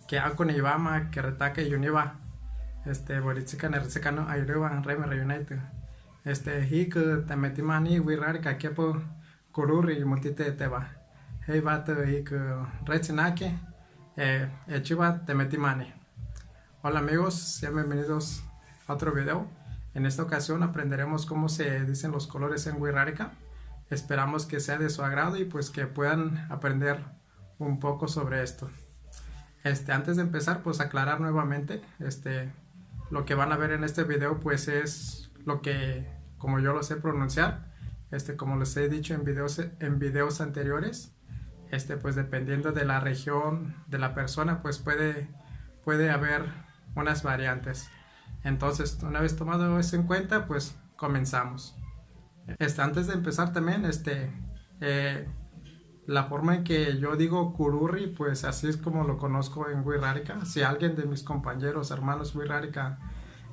que ako ni ibama que retaque yuniba boritzika nertzikano ayruba reme reunited hik temetimani wirari kakepo kururi multite teba hey bat hik retzinake echiba temetimani. Hola amigos, sean bienvenidos a otro video. En esta ocasión aprenderemos cómo se dicen los colores en Wixárika. Esperamos que sea de su agrado y pues que puedan aprender un poco sobre esto. Antes de empezar, pues aclarar nuevamente, lo que van a ver en este video pues es lo que, como yo lo sé pronunciar, como les he dicho en videos anteriores, pues dependiendo de la región de la persona, pues puede haber unas variantes. Entonces, una vez tomado eso en cuenta, pues comenzamos. Antes de empezar también, la forma en que yo digo cururri, pues así es como lo conozco en Wixárika. Si alguien de mis compañeros, hermanos Wixárika,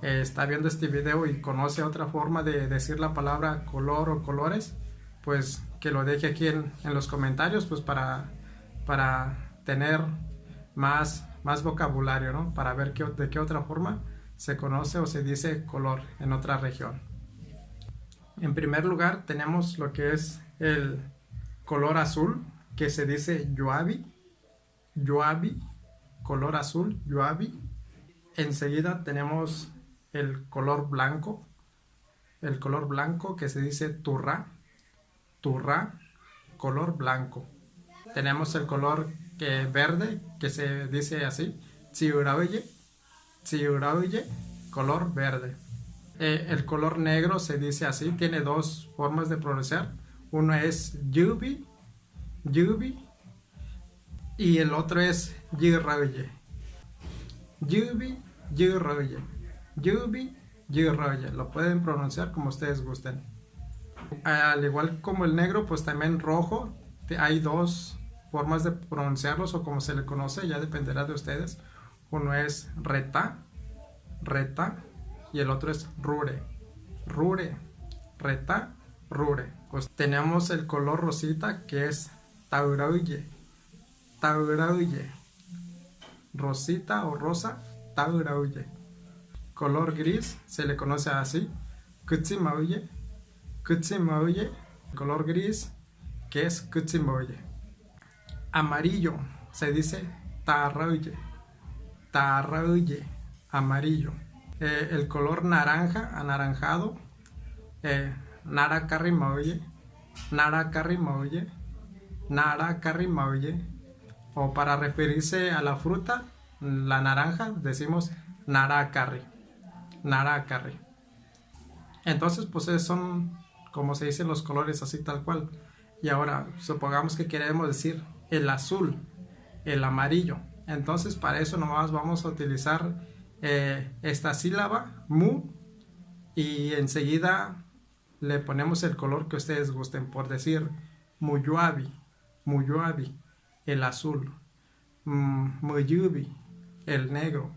está viendo este video y conoce otra forma de decir la palabra color o colores, pues que lo deje aquí en los comentarios, pues para tener más vocabulario, ¿no? Para ver de qué otra forma se conoce o se dice color en otra región. En primer lugar tenemos lo que es el color azul, que se dice yuavi, color azul, yuavi. Enseguida tenemos el color blanco que se dice turra, color blanco. Tenemos el color verde, que se dice así, tsiuraoye, color verde. El color negro se dice así, tiene dos formas de pronunciar. Uno es yubi, y el otro es yiraoye. Yubi, lo pueden pronunciar como ustedes gusten. Al igual como el negro, pues también rojo. Hay dos formas de pronunciarlos, o como se le conoce, ya dependerá de ustedes. Uno es reta, y el otro es rure, reta, rure. Pues tenemos el color rosita, que es taurauye, rosita o rosa, taurauye. Color gris se le conoce así, kutsimauye, color gris, que es kutsimauye. Amarillo se dice tarrauye, amarillo. El color naranja, anaranjado, narakarrimauye, o para referirse a la fruta, la naranja, decimos narakarri. Entonces, pues son como se dicen los colores así tal cual. Y ahora, supongamos que queremos decir el azul, el amarillo. Entonces, para eso nomás vamos a utilizar esta sílaba, mu, y enseguida le ponemos el color que ustedes gusten. Por decir, muyuavi, el azul, muyubi, el negro,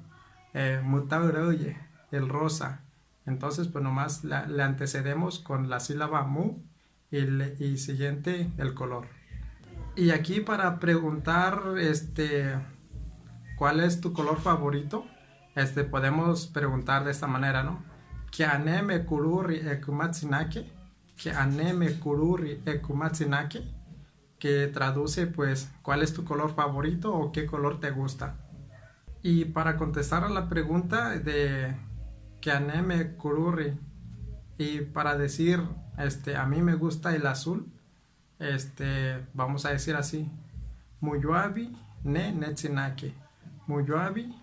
mutauroye, el rosa. Entonces, pues nomás le antecedemos con la sílaba mu y siguiente el color. Y aquí para preguntar ¿cuál es tu color favorito? Podemos preguntar de esta manera, ¿no? Kianeme kururi ekumatsinake, que traduce pues ¿cuál es tu color favorito o qué color te gusta? Y para contestar a la pregunta de Kianeme kururi, y para decir a mí me gusta el azul, vamos a decir así, muyuavi ne netsinake, muyuavi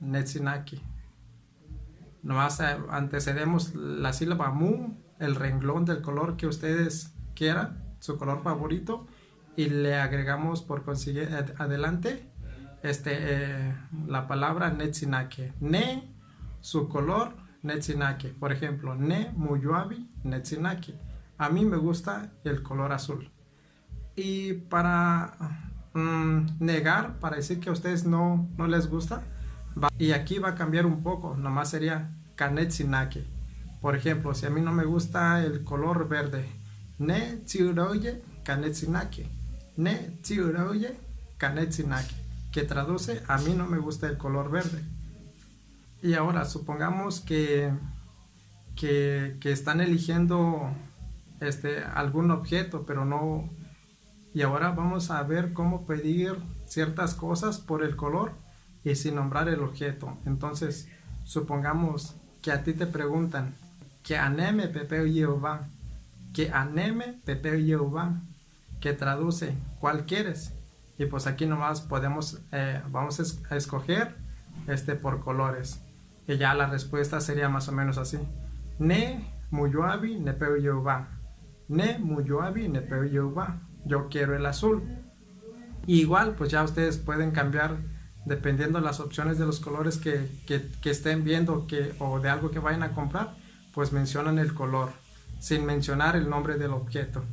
netsinake. Nomás antecedemos la sílaba mu, el renglón del color que ustedes quieran, su color favorito, y le agregamos por consiguiente adelante la palabra netsinake. Ne, su color, netsinake. Por ejemplo, ne muyuavi netsinake. A mí me gusta el color azul. Y para negar, para decir que a ustedes no les gusta, y aquí va a cambiar un poco, nomás sería kanetsinake. Por ejemplo, si a mí no me gusta el color verde, ne tsiuroye kanetsinake, ne tsiuroye Kanetzinak, que traduce a mí no me gusta el color verde. Y ahora supongamos que están eligiendo algún objeto, pero no. Y ahora vamos a ver cómo pedir ciertas cosas por el color y sin nombrar el objeto. Entonces, supongamos que a ti te preguntan, que aneme Pepeo Jehová, que aneme Pepeo Jehová, que traduce, ¿cuál quieres? Y pues aquí nomás vamos a escoger por colores. Y ya la respuesta sería más o menos así. Ne Muyoabi Nepeo Jehová. Ne Muyoabi Nepeo Jehová. Yo quiero el azul. Y igual, pues ya ustedes pueden cambiar dependiendo de las opciones de los colores que estén viendo o de algo que vayan a comprar, pues mencionan el color, sin mencionar el nombre del objeto.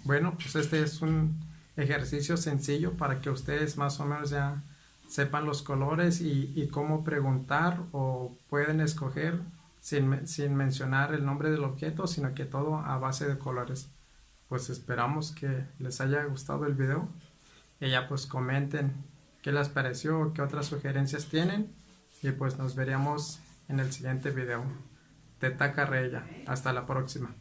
Bueno, pues este es un ejercicio sencillo para que ustedes más o menos ya sepan los colores y cómo preguntar o pueden escoger sin mencionar el nombre del objeto, sino que todo a base de colores. Pues esperamos que les haya gustado el video y ya pues comenten qué les pareció, qué otras sugerencias tienen y pues nos veríamos en el siguiente video. Teta Carrella, hasta la próxima.